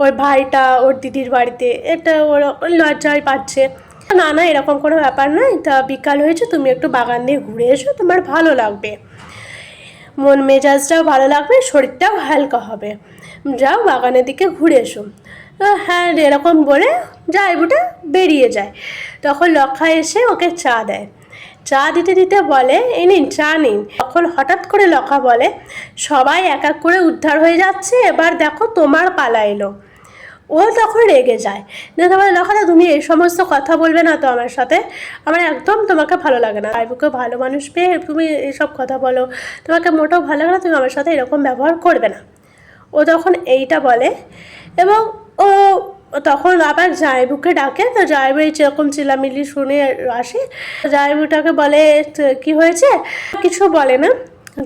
ওই ভাইটা ওর দিদির বাড়িতে, এটা ওর লজ্জায় পাচ্ছে। না না এরকম কোনো ব্যাপার নয়, তা বিকাল হয়েছে তুমি একটু বাগান দিয়ে ঘুরে এসো, তোমার ভালো লাগবে, মন মেজাজটাও ভালো লাগবে, শরীরটাও হালকা হবে, যাও বাগানের দিকে ঘুরে এসো। হ্যাঁ এরকম বলে জায়বুটা বেরিয়ে যায়। তখন লক্ষা এসে ওকে চা দেয়, চা দিতে দিতে বলে এই নিন চা নিন। তখন হঠাৎ করে লক্ষা বলে সবাই এক এক করে উদ্ধার হয়ে যাচ্ছে, এবার দেখো তোমার পালা এলো। ও তখন রেগে যায় যে তোমার লক্ষাদা তুমি এই সমস্ত কথা বলবে না তো আমার সাথে, আমার একদম তোমাকে ভালো লাগে না, জায়বুকে ভালো মানুষ পেয়ে তুমি এইসব কথা বলো, তোমাকে মোটেও ভালো লাগে না, তুমি আমার সাথে এরকম ব্যবহার করবে না। ও তখন এইটা বলে এবং ও তখন আবার জায়বুকে ডাকে। তো জায়বু এই যেরকম চিল্লামিল্লি শুনে আসে, জায়বুটাকে বলে কি হয়েছে, কিছু বলে না।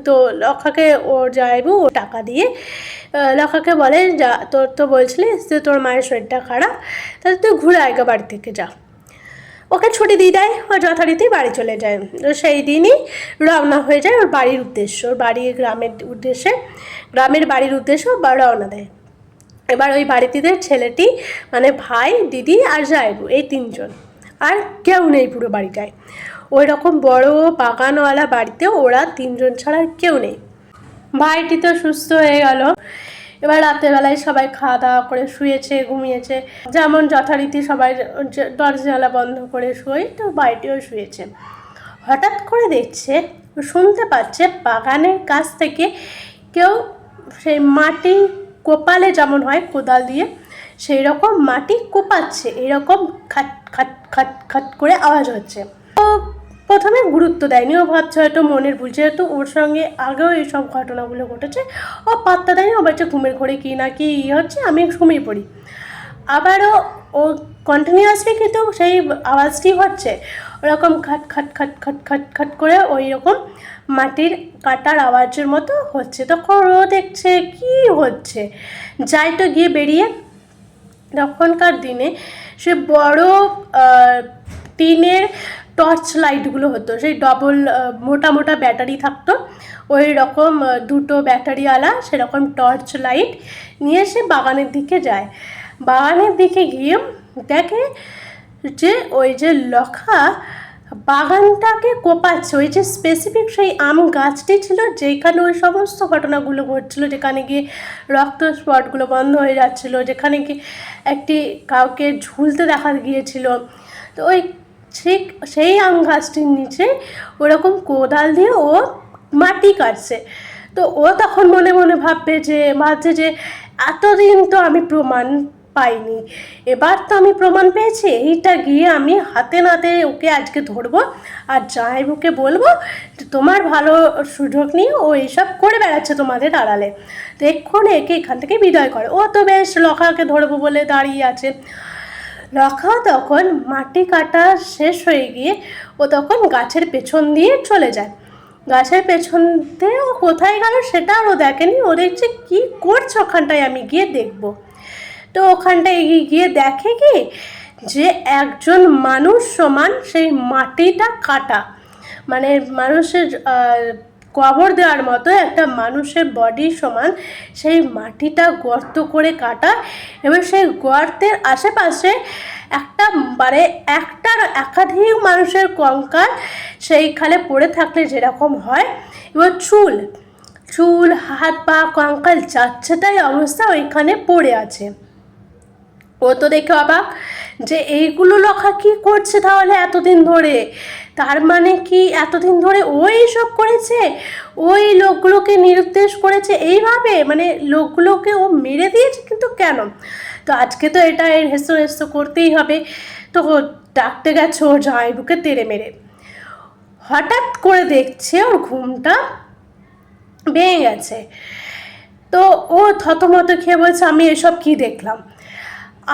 তো লক্ষাকে ওর জায়বু ও টাকা দিয়ে লক্ষাকে বলে যা তোর তো বলছিলিস যে তোর মায়ের শরীরটা খারাপ, তাহলে তুই ঘুরে আয়গা বাড়ি থেকে যা। ওকে ছুটি দিয়ে দেয়, ও যথারীতি বাড়ি চলে যায়। তো সেই দিনই রওনা হয়ে যায় ওর বাড়ির উদ্দেশ্য, ওর বাড়ির গ্রামের বাড়ির উদ্দেশ্য বা রওনা দেয়। এবার ওই বাড়িটিদের ছেলেটি মানে ভাই দিদি আর জায়বু এই তিনজন, আর কেউ নেই পুরো বাড়িটায়। ওই রকম বড় বাগানওয়ালা বাড়িতে ওরা তিনজন ছাড়া আর কেউ নেই। ভাইটি তো সুস্থ হয়ে গেল। এবার রাত্রেবেলায় সবাই খাওয়া দাওয়া করে শুয়েছে ঘুমিয়েছে, যেমন যথারীতি সবাই দরজা জানলা বন্ধ করে শুয়ে, তো ভাইটিও শুয়েছে। হঠাৎ করে দেখছে শুনতে পাচ্ছে বাগানের কাছ থেকে কেউ সেই মাটি কোপালে যেমন হয় কোদাল দিয়ে, সেই রকম মাটি কোপাচ্ছে, এইরকম খাট খাট খাট খাট করে আওয়াজ হচ্ছে। তো প্রথমে গুরুত্ব দেয়নি, ও ভাবছে হয়তো মনের ভুল, যেহেতু ওর সঙ্গে আগেও এইসব ঘটনাগুলো ঘটেছে, ও পাত্তা দেয়নি, ও বলছে ঘুমের ঘরে কি না কি হচ্ছে আমি ঘুমিয়ে পড়ি। আবারও ও কন্টিনিউয়াসলি কিন্তু সেই আওয়াজটি হচ্ছে, ওরকম খাট খাট খাট খাট খাট খাট করে ওই রকম মাটির কাটার আওয়াজের মতো হচ্ছে। তখন ও দেখছে কি হচ্ছে, যাই তো গিয়ে বেরিয়ে। তখনকার দিনে সে বড় টিনের টর্চ লাইটগুলো হতো, সেই ডবল মোটা মোটা ব্যাটারি থাকতো, ওই রকম দুটো ব্যাটারিওয়ালা সেরকম টর্চ লাইট নিয়ে সে বাগানের দিকে যায়। বাগানের দিকে গিয়ে দেখে যে ওই যে লক্ষা বাগানটাকে কোপাচ্ছে, ওই যে স্পেসিফিক সেই আম গাছটি ছিল যেখানে ওই সমস্ত ঘটনাগুলো ঘটছিলো, যেখানে গিয়ে রক্ত স্পটগুলো বন্ধ হয়ে যাচ্ছিলো, যেখানে কি একটি কাউকে ঝুলতে দেখা গিয়েছিল, তো ওই ঠিক সেই আম গাছটির নিচে ওরকম কোদাল দিয়ে ও মাটি কাটছে। তো ও তখন মনে মনে ভাবছে যে এতদিন তো আমি প্রমাণ পাইনি। এবার তো আমি প্রমাণ পেয়েছি, এইটা গিয়ে আমি হাতে নাতে ওকে আজকে ধরবো আর জামাইবাবুকে বলবো তোমার ভালো সুযোগ নিয়ে ও এইসব করে বেড়াচ্ছে তোমাদের আড়ালে, তো এক্ষুনি একে এখান থেকে বিদায় করে। ও তো বেশ লখাকে ধরবো বলে দাঁড়িয়ে আছে। লখা তখন মাটি কাটা শেষ হয়ে গিয়ে ও তখন গাছের পেছন দিয়ে চলে যায়। গাছের পেছন দিয়ে ও কোথায় গেল সেটা আর ও দেখেনি, ও দেখছে কী করছে ওখানটায়, আমি গিয়ে দেখবো। তো ওখানটায় গিয়ে দেখে কি যে একজন মানুষ সমান সেই মাটিটা কাটা, মানে মানুষের কবর দেওয়ার মতো একটা মানুষের বডি সমান সেই মাটিটা গর্ত করে কাটা, এবং সেই গর্তের আশেপাশে একটা মানে একটার একাধিক মানুষের কঙ্কাল সেইখানে পড়ে থাকলে যেরকম হয়, এবং চুল চুল হাত পা কঙ্কাল যাচ্ছে তাই অবস্থা ওইখানে পড়ে আছে। ও তো দেখে অবাক যে এইগুলো লখা কি করছে তাহলে এতদিন ধরে, তার মানে কি এতদিন ধরে ওই সব করেছে, ওই লোকগুলোকে নিরুদ্দেশ করেছে এইভাবে, মানে লোকগুলোকে ও মেরে দিয়েছে। কিন্তু কেন? তো আজকে তো এটা এর হেসো করতেই হবে। তো ডাকতে গেছে ওর জামাইবাবুকে তেড়ে মেরে। হঠাৎ করে দেখছে ওর ঘুমটা ভেঙে গেছে। তো ও থতমত খেয়ে বলছে আমি এসব কি দেখলাম,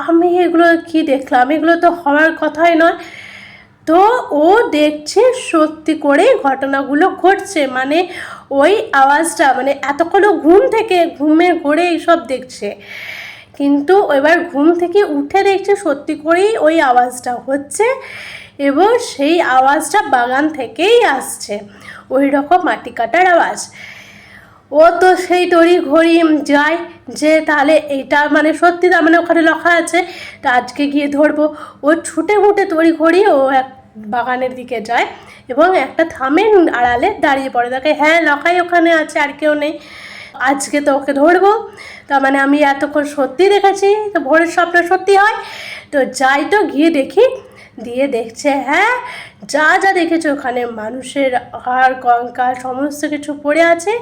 আমি এগুলো কি দেখলাম, এগুলো তো হওয়ার কথাই নয়। তো ও দেখছে সত্যি করে ঘটনাগুলো ঘটছে, মানে ওই আওয়াজটা, মানে এতক্ষণ ঘুম থেকে ঘুমে ঘোরে এইসব দেখছে, কিন্তু এবার ঘুম থেকে উঠে দেখছে সত্যি করেই ওই আওয়াজটা হচ্ছে, এবং সেই আওয়াজটা বাগান থেকেই আসছে, ওই রকম মাটি কাটার আওয়াজ। ও তো সেই তড়ি ঘড়ি যায় যে তাহলে এইটা মানে সত্যি, তার মানে ওখানে লেখা আছে, তা আজকে গিয়ে ধরবো। ও ছুটে ফুটে তড়ি ঘড়ি ও এক বাগানের দিকে যায় এবং একটা থামের আড়ালে দাঁড়িয়ে পড়ে, দেখে হ্যাঁ লখাই ওখানে আছে, আর কেউ নেই, আজকে তো ওকে ধরবো। তার মানে আমি এতক্ষণ সত্যি দেখেছি, তো ভোরের স্বপ্ন সত্যি হয়। তো যাই, তো গিয়ে দেখি, দিয়ে দেখছে হ্যাঁ যা যা দেখেছে ওখানে মানুষের হাড় কঙ্কাল সমস্ত কিছু পড়ে আছে,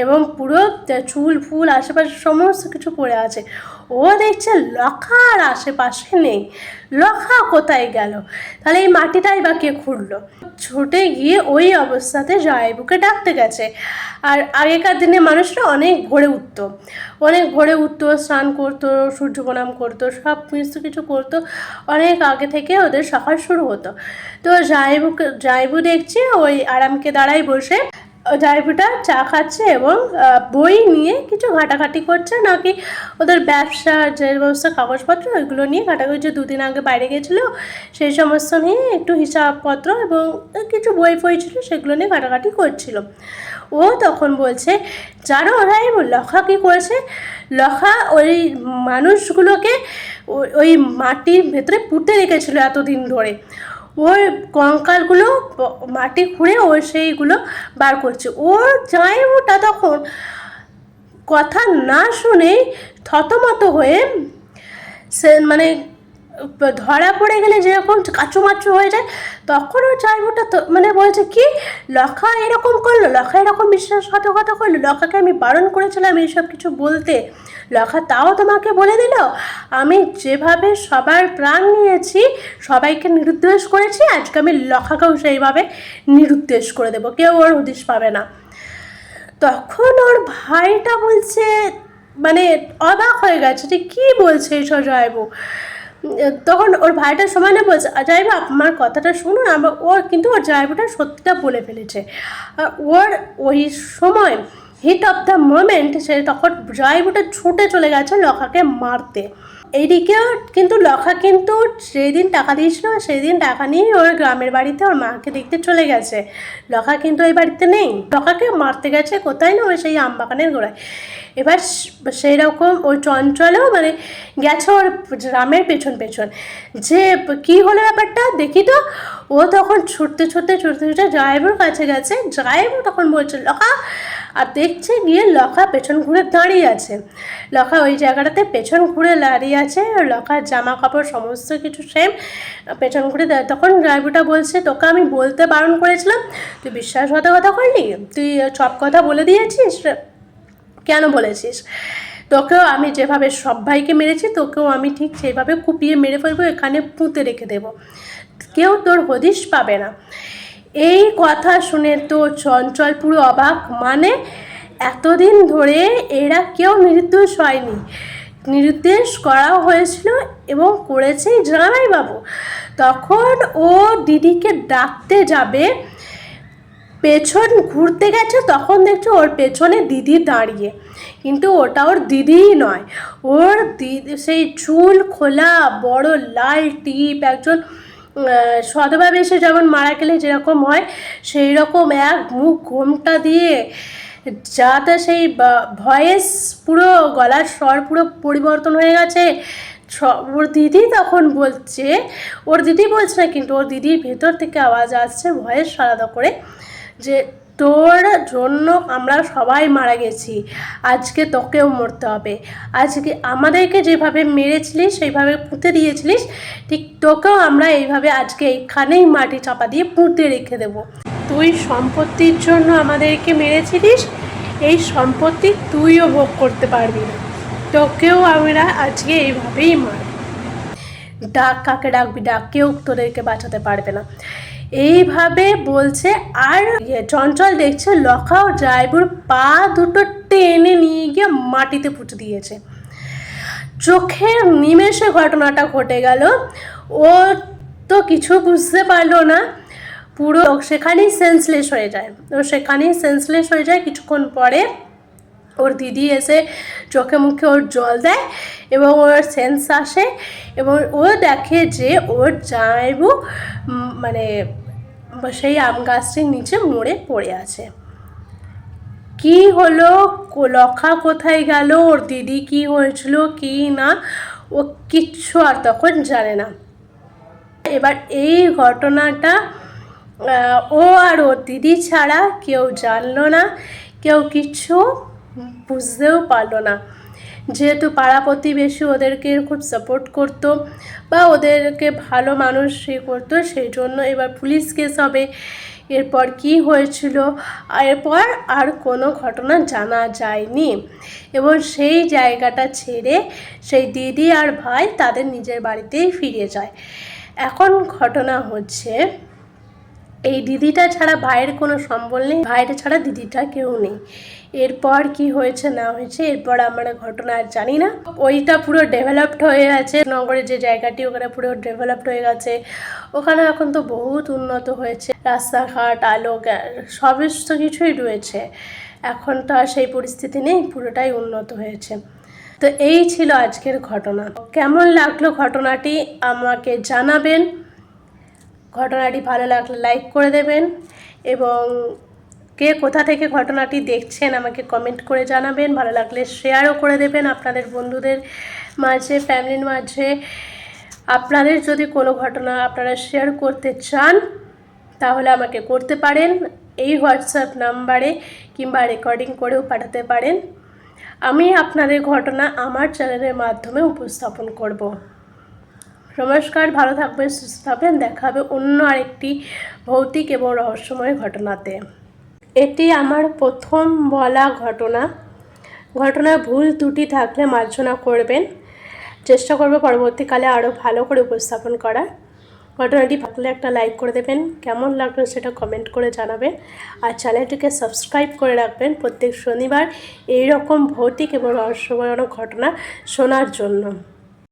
এবং পুরো চুল ফুল আশেপাশে সমস্ত কিছু পড়ে আছে। ও দেখছে লখা আর আশেপাশে নেই, লখা কোথায় গেল, তাহলে এই মাটিটাই বা কে খুঁড়লো। ছুটে গিয়ে ওই অবস্থাতে জামাইবাবুকে ডাকতে গেছে। আর আগেকার দিনে মানুষরা অনেক ভোরে উঠতো, স্নান করতো, সূর্য প্রণাম করতো, সব কিছু করতো, অনেক আগে থেকে ওদের সকাল শুরু হতো। তো জামাইবাবু দেখছে ওই আরামকে দাঁড়াই বসে জামাইবাবুটা চা খাচ্ছে এবং বই নিয়ে কিছু ঘাটাঘাটি করছে, নাকি ওদের ব্যবসার যে সমস্ত কাগজপত্র ওইগুলো নিয়ে ঘাটাঘাটি, যে দুদিন আগে বাইরে গেছিলো সেই সমস্ত নিয়ে একটু হিসাবপত্র এবং কিছু বই ফই ছিল সেগুলো নিয়ে ঘাটাঘাটি করছিল। ও তখন বলছে জানো ওরাই লখা কী করেছে, লখা ওই মানুষগুলোকে ওই মাটির ভেতরে পুঁতে রেখেছিল এতদিন ধরে, ওর কঙ্কালগুলো মাটি খুঁড়ে ও সেইগুলো বার করছে। ওর জামাইবাবুটা তখন কথা না শুনেই থতমত হয়ে সে মানে ধরা পড়ে গেলে যেরকম কাচুমাচু হয়ে যায়, তখন ওর জামাইবাবুটা তো মানে বলছে কি লখা এরকম করলো, লখা এরকম বিশ্বাসঘাতকতা করলো, লখাকে আমি বারণ করেছিলাম এইসব কিছু বলতে, লখা তাও তোমাকে বলে দিল, আমি যেভাবে সবার প্রাণ নিয়েছি সবাইকে নিরুদ্দেশ করেছি, আজকে আমি লখাকেও সেইভাবে নিরুদ্দেশ করে দেবো, কেউ ওর হদিশ পাবে না। তখন ওর ভাইটা বলছে, মানে অবাক হয়ে গেছে যে কী বলছে এইসব জামাইবাবু। তখন ওর ভাইটা সমানে বলছে জামাইবাবু আমার কথাটা শুনুন, ওর কিন্তু ওর জামাইবাবুটা সত্যিটা বলে ফেলেছে। ওর ওই সময় হিট অফ দ্য মোমেন্ট সে তখন জামাইবাবুটা ছুটে চলে গেছে লখাকে মারতে। এইদিকেও কিন্তু লখা কিন্তু সেই দিন টাকা দিয়েছিল, সেই দিন টাকা নিয়ে ওর গ্রামের বাড়িতে ওর মাকে দেখতে চলে গেছে। লখা কিন্তু ওই বাড়িতে নেই, লখাকে মারতে গেছে কোথায় না ওই সেই আমবাগানের গোড়ায়। এবার সেই রকম ওই চঞ্চলেও মানে গেছে ওর গ্রামের পেছন যে কী হলো ব্যাপারটা দেখি তো। ও তখন ছুটতে জামাইবাবুর কাছে গেছে, জামাইবাবু তখন বলছে লখা, আর দেখছে গিয়ে লখা পেছন ঘুরে দাঁড়িয়ে আছে, লখা ওই জায়গাটাতে পেছন ঘুরে দাঁড়িয়ে আছে, লখার জামা কাপড় সমস্ত কিছু সেম, পেছন ঘুরে তখন জামাইবাবুটা বলছে তোকে আমি বলতে বারণ করেছিলাম, তুই বিশ্বাসঘাতকতা করলি, তুই সব কথা বলে দিয়েছিস, কেন বলেছিস? তোকেও আমি যেভাবে সবাইকে মেরেছি তোকেও আমি ঠিক সেইভাবে কুপিয়ে মেরে ফেলবো, এখানে পুঁতে রেখে দেবো, কেউ তোর হদিশ পাবে না। এই কথা শুনে তো চঞ্চল পুরো অবাক, মানে এতদিন ধরে এরা কেউ নির্দোষ হয়নি, নির্দেশ করা হয়েছিল এবং করেছে জামাইবাবু। তখন ও দিদিকে ডাকতে যাবে, পেছন ঘুরতে গেছে, তখন দেখছে ওর পেছনে দিদি দাঁড়িয়ে, কিন্তু ওটা ওর দিদিই নয়, ওর দিদি সেই চুল খোলা বড় লাল টিপ, একজন সধবা বেশে যেমন মারা গেলে যেরকম হয় সেই রকম এক মুখ ঘোমটা দিয়ে, যাতে সেই ভয়েস পুরো গলার স্বর পুরো পরিবর্তন হয়ে গেছে। ওর দিদি তখন বলছে, ওর দিদি বলছে না কিন্তু ওর দিদির ভেতর থেকে আওয়াজ আসছে ভয়েস আলাদা করে, যে তোর জন্য আমরা সবাই মারা গেছি, আজকে তোকেও মরতে হবে, আজকে আমাদেরকে যেভাবে মেরেছিলিস সেইভাবে পুঁতে দিয়েছিলিস, ঠিক তোকেও আমরা এইভাবে আজকে এইখানেই মাটি চাপা দিয়ে পুঁতে রেখে দেবো। তুই সম্পত্তির জন্য আমাদেরকে মেরেছিলিস, এই সম্পত্তি তুইও ভোগ করতে পারবি না, তোকেও আমরা আজকে এইভাবেই মার। ডাক, কাকে ডাকবি ডাক, কেউ তোদেরকে বাঁচাতে পারবে না, এইভাবে বলছে। আর চঞ্চল দেখছে লখাও জাইবুর পা দুটো টেনে নিয়ে গিয়ে মাটিতে পুঁতে দিয়েছে। চোখের নিমেষে ঘটনাটা ঘটে গেল, ও তো কিছু বুঝতে পারলো না, পুরো সেখানেই সেন্সলেস হয়ে যায়। কিছুক্ষণ পরে ওর দিদি এসে চোখে মুখে ওর জল দেয় এবং ওর সেন্স আসে এবং ও দেখে যে ওর জামাইবু মানে সেই আম গাছটির নিচে মরে পড়ে আছে। কি হলো, লখা কোথায় গেল, ওর দিদি কি হয়েছিল কি না, ও কিচ্ছু আর তখন জানে না। এবার এই ঘটনাটা ও আর ওর দিদি ছাড়া কেউ জানলো না, কেউ কিচ্ছু বুঝতেও পারলো না। যেহেতু পাড়া প্রতিবেশী ওদেরকে খুব সাপোর্ট করতো বা ওদেরকে ভালো মানুষ করতো, সেই জন্য এবার পুলিশ কেস হবে। এরপর কি হয়েছিল এরপর আর কোনো ঘটনা জানা যায়নি এবং সেই জায়গাটা ছেড়ে সেই দিদি আর ভাই তাদের নিজের বাড়িতেই ফিরে যায়। এখন ঘটনা হচ্ছে এই দিদিটা ছাড়া ভাইয়ের কোনো সম্বল নেই, ভাইটা ছাড়া দিদিটা কেউ নেই। এরপর কি হয়েছে না হয়েছে এরপর আমরা ঘটনা আর জানি না। ওইটা পুরো ডেভেলপড হয়ে গেছে, নগরের যে জায়গাটি ওখানে পুরো ডেভেলপড হয়ে গেছে, ওখানে এখন তো বহুত উন্নত হয়েছে, রাস্তাঘাট আলো সমস্ত কিছুই রয়েছে। এখন তো আর সেই পরিস্থিতি নেই, পুরোটাই উন্নত হয়েছে। তো এই ছিল আজকের ঘটনা। কেমন লাগলো ঘটনাটি আমাকে জানাবেন, ঘটনাটি ভালো লাগলে লাইক করে দেবেন এবং কে কোথা থেকে ঘটনাটি দেখছেন আমাকে কমেন্ট করে জানাবেন, ভালো লাগলে শেয়ারও করে দেবেন আপনাদের বন্ধুদের মাঝে, ফ্যামিলির মাঝে। আপনাদের যদি কোনো ঘটনা আপনারা শেয়ার করতে চান তাহলে আমাকে করতে পারেন, এই হোয়াটসঅ্যাপ নাম্বারে কিংবা রেকর্ডিং করেও পাঠাতে পারেন। আমি আপনাদের ঘটনা আমার চ্যানেলের মাধ্যমে উপস্থাপন করব। নমস্কার, ভালো থাকবেন, সুস্থ থাকবেন, দেখা হবে অন্য আরেকটি ভৌতিক এবং রহস্যময় ঘটনাতে। এটি আমার প্রথম বলা ঘটনার ভুল ত্রুটি থাকলে মার্জনা করবেন, চেষ্টা করব পরবর্তীকালে আরও ভালো করে উপস্থাপন করার। ঘটনাটি ভালো একটা লাইক করে দেবেন, কেমন লাগলো সেটা কমেন্ট করে জানাবেন আর চ্যানেলটিকে সাবস্ক্রাইব করে রাখবেন প্রত্যেক শনিবার এই রকম ভৌতিক এবং রহস্যময় ঘটনা শোনার জন্য।